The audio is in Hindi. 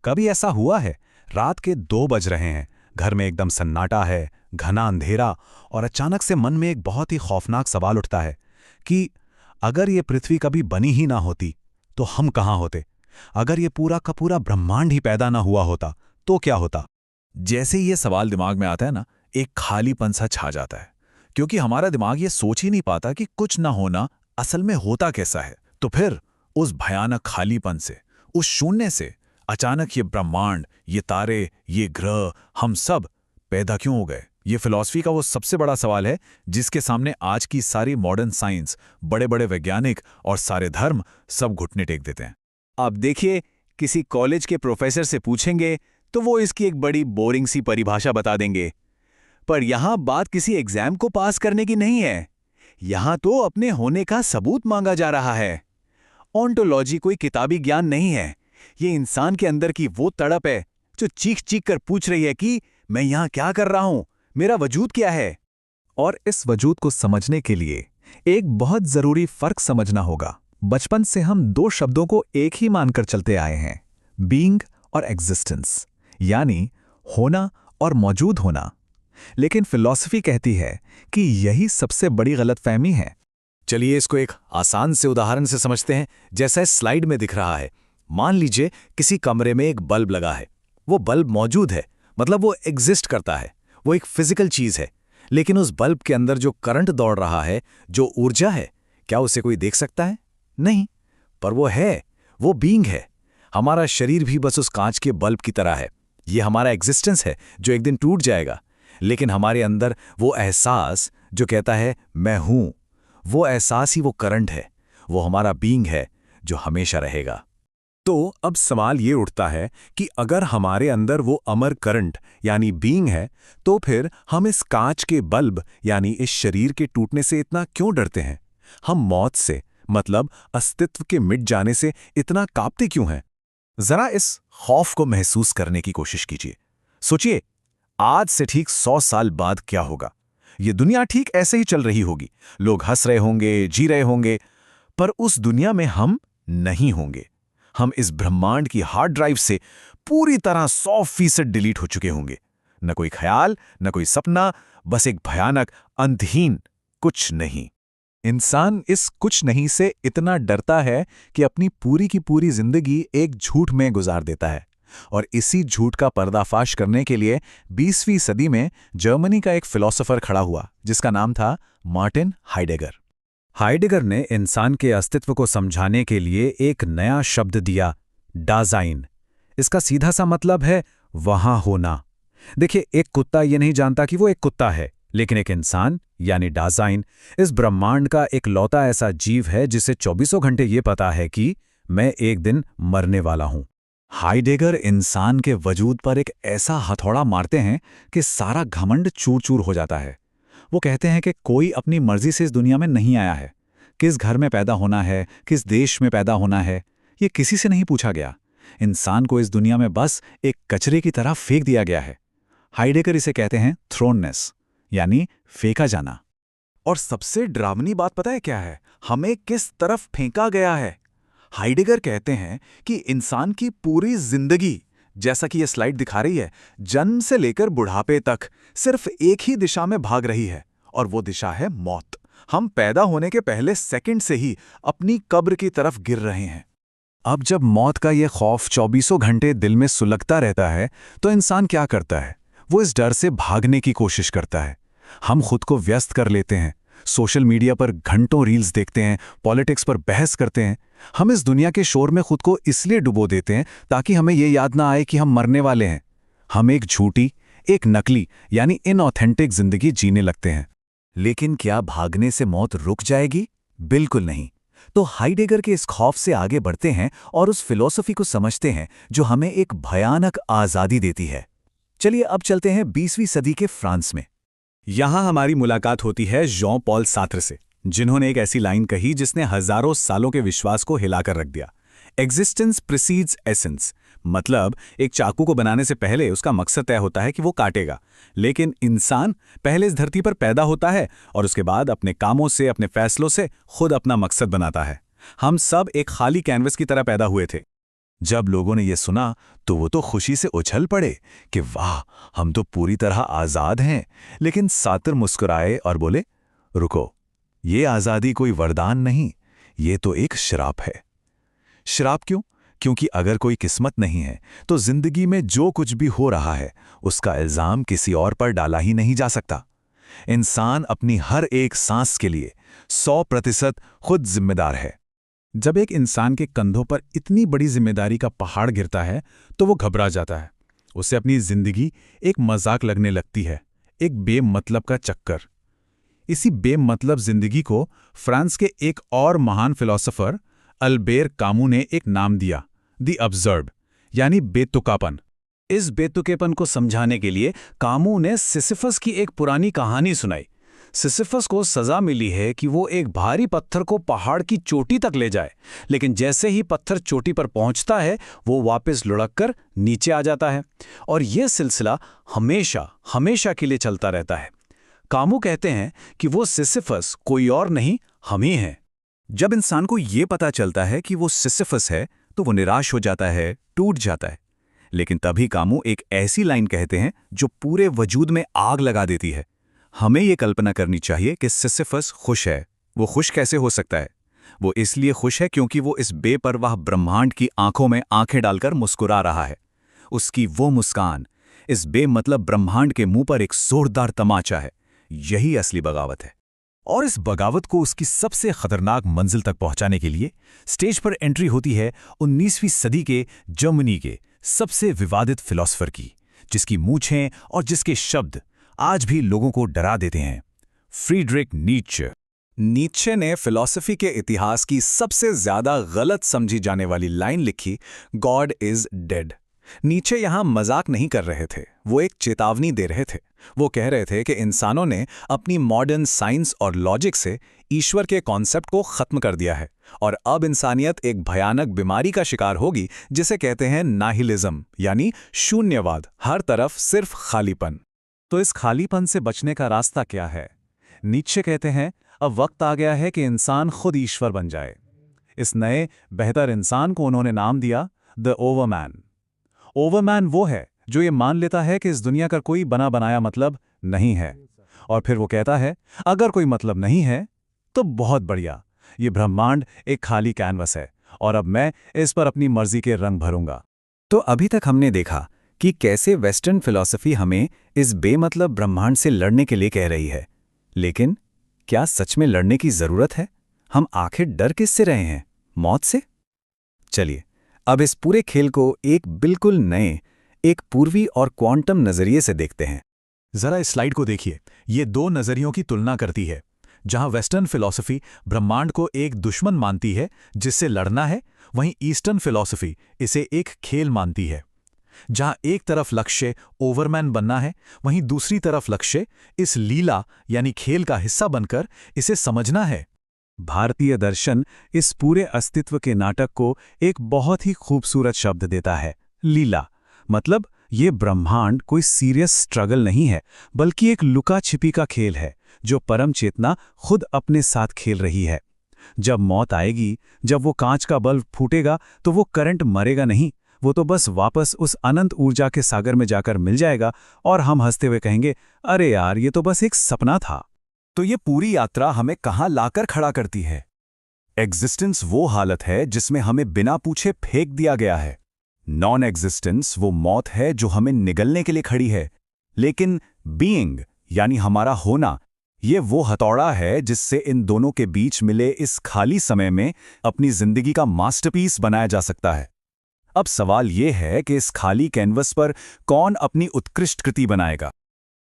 कभी ऐसा हुआ है, रात के 2 बज रहे हैं, घर में एकदम सन्नाटा है, घना अंधेरा, और अचानक से मन में एक बहुत ही खौफनाक सवाल उठता है कि अगर ये पृथ्वी कभी बनी ही ना होती तो हम कहाँ होते? अगर ये पूरा का पूरा ब्रह्मांड ही पैदा ना हुआ होता तो क्या होता? जैसे ही ये सवाल दिमाग में आता है ना, एक खालीपन सा छा जाता है। क्योंकि हमारा दिमाग ये सोच ही नहीं पाता कि कुछ ना होना असल में होता कैसा है। तो फिर उस भयानक खालीपन से, उस शून्य से अचानक ये ब्रह्मांड, ये तारे, ये ग्रह, हम सब पैदा क्यों हो गए? ये फिलॉसफी का वो सबसे बड़ा सवाल है जिसके सामने आज की सारी मॉडर्न साइंस, बड़े बड़े वैज्ञानिक और सारे धर्म सब घुटने टेक देते हैं। आप देखिए, किसी कॉलेज के प्रोफेसर से पूछेंगे तो वो इसकी एक बड़ी बोरिंग सी परिभाषा बता देंगे। पर यहां बात किसी एग्जाम को पास करने की नहीं है। यहां तो अपने होने का सबूत मांगा जा रहा है। ऑन्टोलॉजी कोई किताबी ज्ञान नहीं है। ये इंसान के अंदर की वो तड़प है जो चीख चीख कर पूछ रही है कि मैं यहां क्या कर रहा हूं, मेरा वजूद क्या है। और इस वजूद को समझने के लिए एक बहुत जरूरी फर्क समझना होगा। बचपन से हम 2 शब्दों को एक ही मानकर चलते आए हैं, बीइंग और एग्जिस्टेंस, यानी होना और मौजूद होना। लेकिन फिलॉसफी कहती है कि यही सबसे बड़ी गलतफहमी है। चलिए इसको एक आसान से उदाहरण से समझते हैं, जैसा इस स्लाइड में दिख रहा है। मान लीजिए किसी कमरे में एक बल्ब लगा है। वो बल्ब मौजूद है, मतलब वो एग्जिस्ट करता है, वो एक फिजिकल चीज है। लेकिन उस बल्ब के अंदर जो करंट दौड़ रहा है, जो ऊर्जा है, क्या उसे कोई देख सकता है? नहीं। पर वो है, वो बीइंग है। हमारा शरीर भी बस उस कांच के बल्ब की तरह है। ये हमारा एग्जिस्टेंस है जो एक दिन टूट जाएगा। लेकिन हमारे अंदर वो एहसास जो कहता है मैं हूं, वो एहसास ही वो करंट है, वो हमारा बीइंग है जो हमेशा रहेगा। तो अब सवाल ये उठता है कि अगर हमारे अंदर वो अमर करंट यानी बीइंग है, तो फिर हम इस कांच के बल्ब यानी इस शरीर के टूटने से इतना क्यों डरते हैं? हम मौत से, मतलब अस्तित्व के मिट जाने से इतना कांपते क्यों हैं? जरा इस खौफ को महसूस करने की कोशिश कीजिए। सोचिए, आज से ठीक 100 साल बाद क्या होगा? ये दुनिया ठीक ऐसे ही चल रही होगी, लोग हंस रहे होंगे, जी रहे होंगे, पर उस दुनिया में हम नहीं होंगे। हम इस ब्रह्मांड की हार्ड ड्राइव से पूरी तरह 100% डिलीट हो चुके होंगे। न कोई ख्याल, न कोई सपना, बस एक भयानक अंतहीन कुछ नहीं। इंसान इस कुछ नहीं से इतना डरता है कि अपनी पूरी की पूरी जिंदगी एक झूठ में गुजार देता है। और इसी झूठ का पर्दाफाश करने के लिए 20वीं सदी में जर्मनी का एक फिलोसोफर खड़ा हुआ जिसका नाम था मार्टिन हाइडेगर। हाइडेगर ने इंसान के अस्तित्व को समझाने के लिए एक नया शब्द दिया, डाज़ाइन। इसका सीधा सा मतलब है वहां होना। देखिए, एक कुत्ता ये नहीं जानता कि वो एक कुत्ता है, लेकिन एक इंसान यानी डाज़ाइन इस ब्रह्मांड का एक लौता ऐसा जीव है जिसे 24 घंटे ये पता है कि मैं एक दिन मरने वाला हूं। हाइडेगर इंसान के वजूद पर एक ऐसा हथौड़ा मारते हैं कि सारा घमंड चूर चूर हो जाता है। वो कहते हैं कि कोई अपनी मर्जी से इस दुनिया में नहीं आया है। किस घर में पैदा होना है, किस देश में पैदा होना है, ये किसी से नहीं पूछा गया। इंसान को इस दुनिया में बस एक कचरे की तरह फेंक दिया गया है। हाइडेगर इसे कहते हैं थ्रोननेस, यानी फेंका जाना। और सबसे डरावनी बात पता है क्या है? हमें किस तरफ फेंका गया है। हाइडेगर कहते हैं कि इंसान की पूरी जिंदगी, जैसा कि यह स्लाइड दिखा रही है, जन्म से लेकर बुढ़ापे तक सिर्फ एक ही दिशा में भाग रही है, और वो दिशा है मौत। हम पैदा होने के पहले सेकंड से ही अपनी कब्र की तरफ गिर रहे हैं। अब जब मौत का यह खौफ 24 घंटे दिल में सुलगता रहता है, तो इंसान क्या करता है? वो इस डर से भागने की कोशिश करता है। हम खुद को व्यस्त कर लेते हैं, सोशल मीडिया पर घंटों रील्स देखते हैं, पॉलिटिक्स पर बहस करते हैं। हम इस दुनिया के शोर में खुद को इसलिए डुबो देते हैं ताकि हमें यह याद ना आए कि हम मरने वाले हैं। हम एक झूठी, एक नकली यानी इनऑथेंटिक जिंदगी जीने लगते हैं। लेकिन क्या भागने से मौत रुक जाएगी? बिल्कुल नहीं। तो हाइडेगर के इस खौफ से आगे बढ़ते हैं और उस फिलॉसफी को समझते हैं जो हमें एक भयानक आज़ादी देती है। चलिए अब चलते हैं 20वीं सदी के फ्रांस में। यहां हमारी मुलाकात होती है जॉन पॉल सार्त्र से, जिन्होंने एक ऐसी लाइन कही जिसने हजारों सालों के विश्वास को हिलाकर रख दिया। एग्जिस्टेंस प्रीसीड्स एसेंस, मतलब एक चाकू को बनाने से पहले उसका मकसद तय होता है कि वो काटेगा, लेकिन इंसान पहले इस धरती पर पैदा होता है और उसके बाद अपने कामों से, अपने फैसलों से खुद अपना मकसद बनाता है। हम सब एक खाली कैनवस की तरह पैदा हुए थे। जब लोगों ने यह सुना तो वो तो खुशी से उछल पड़े कि वाह, हम तो पूरी तरह आज़ाद हैं। लेकिन सातिर मुस्कुराए और बोले, रुको, ये आज़ादी कोई वरदान नहीं, ये तो एक श्राप है। श्राप क्यों? क्योंकि अगर कोई किस्मत नहीं है तो जिंदगी में जो कुछ भी हो रहा है उसका इल्जाम किसी और पर डाला ही नहीं जा सकता। इंसान अपनी हर एक सांस के लिए 100% खुद जिम्मेदार है। जब एक इंसान के कंधों पर इतनी बड़ी जिम्मेदारी का पहाड़ गिरता है तो वो घबरा जाता है। उसे अपनी जिंदगी एक मजाक लगने लगती है, एक बेमतलब का चक्कर। इसी बेमतलब जिंदगी को फ्रांस के एक और महान फिलोसोफर अल्बेर कामू ने एक नाम दिया, द अब्सर्ड, यानी बेतुकापन। इस बेतुकेपन को समझाने के लिए कामू ने सिसिफस की एक पुरानी कहानी सुनाई। सिसिफस को सजा मिली है कि वो एक भारी पत्थर को पहाड़ की चोटी तक ले जाए, लेकिन जैसे ही पत्थर चोटी पर पहुंचता है वो वापस लुढ़क कर नीचे आ जाता है, और यह सिलसिला हमेशा हमेशा के लिए चलता रहता है। कामू कहते हैं कि वो सिसिफस कोई और नहीं, हम ही हैं। जब इंसान को ये पता चलता है कि वो सिसिफस है तो वो निराश हो जाता है, टूट जाता है। लेकिन तभी कामू एक ऐसी लाइन कहते हैं जो पूरे वजूद में आग लगा देती है। हमें ये कल्पना करनी चाहिए कि सिसिफस खुश है। वो खुश कैसे हो सकता है? वो इसलिए खुश है क्योंकि वो इस बेपरवाह ब्रह्मांड की आंखों में आंखें डालकर मुस्कुरा रहा है। उसकी वो मुस्कान इस बेमतलब ब्रह्मांड के मुंह पर एक जोरदार तमाचा है। यही असली बगावत है। और इस बगावत को उसकी सबसे खतरनाक मंजिल तक पहुंचाने के लिए स्टेज पर एंट्री होती है 19वीं सदी के जर्मनी के सबसे विवादित फिलॉसफर की, जिसकी मूंछें और जिसके शब्द आज भी लोगों को डरा देते हैं, फ्रीडरिक नीत्शे। नीत्शे ने फिलॉसफी के इतिहास की सबसे ज्यादा गलत समझी जाने वाली लाइन लिखी, गॉड इज डेड। नीत्शे यहां मजाक नहीं कर रहे थे, वो एक चेतावनी दे रहे थे। वो कह रहे थे कि इंसानों ने अपनी मॉडर्न साइंस और लॉजिक से ईश्वर के कॉन्सेप्ट को खत्म कर दिया है, और अब इंसानियत एक भयानक बीमारी का शिकार होगी जिसे कहते हैं नाहिलिज्म, यानी शून्यवाद, हर तरफ सिर्फ खालीपन। तो इस खालीपन से बचने का रास्ता क्या है? नीत्शे कहते हैं, अब वक्त आ गया है कि इंसान खुद ईश्वर बन जाए। इस नए बेहतर इंसान को उन्होंने नाम दिया द ओवरमैन। ओवरमैन वो है जो ये मान लेता है कि इस दुनिया का कोई बना बनाया मतलब नहीं है, और फिर वो कहता है, अगर कोई मतलब नहीं है तो बहुत बढ़िया, ये ब्रह्मांड एक खाली कैनवस है और अब मैं इस पर अपनी मर्जी के रंग भरूंगा। तो अभी तक हमने देखा कि कैसे वेस्टर्न फिलॉसफी हमें इस बेमतलब ब्रह्मांड से लड़ने के लिए कह रही है, लेकिन क्या सच में लड़ने की जरूरत है? हम आखिर डर किससे रहे हैं? मौत से? चलिए अब इस पूरे खेल को एक बिल्कुल नए, एक पूर्वी और क्वांटम नजरिए से देखते हैं। जरा इस स्लाइड को देखिए, ये दो नजरियों की तुलना करती है। जहां वेस्टर्न फिलॉसफी ब्रह्मांड को एक दुश्मन मानती है जिससे लड़ना है, वहीं ईस्टर्न फिलॉसफी इसे एक खेल मानती है। जहां एक तरफ लक्ष्य ओवरमैन बनना है, वहीं दूसरी तरफ लक्ष्य इस लीला यानी खेल का हिस्सा बनकर इसे समझना है। भारतीय दर्शन इस पूरे अस्तित्व के नाटक को एक बहुत ही खूबसूरत शब्द देता है, लीला। मतलब ये ब्रह्मांड कोई सीरियस स्ट्रगल नहीं है, बल्कि एक लुका छिपी का खेल है जो परम चेतना खुद अपने साथ खेल रही है। जब मौत आएगी, जब वो कांच का बल्ब फूटेगा, तो वो करंट मरेगा नहीं, वो तो बस वापस उस अनंत ऊर्जा के सागर में जाकर मिल जाएगा, और हम हंसते हुए कहेंगे, अरे यार, ये तो बस एक सपना था। तो ये पूरी यात्रा हमें कहाँ लाकर खड़ा करती है? एग्जिस्टेंस वो हालत है जिसमें हमें बिना पूछे फेंक दिया गया है। नॉन एग्जिस्टेंस वो मौत है जो हमें निगलने के लिए खड़ी है। लेकिन बीइंग यानी हमारा होना, ये वो हथौड़ा है जिससे इन दोनों के बीच मिले इस खाली समय में अपनी जिंदगी का मास्टरपीस बनाया जा सकता है। अब सवाल ये है कि इस खाली कैनवस पर कौन अपनी उत्कृष्ट कृति बनाएगा?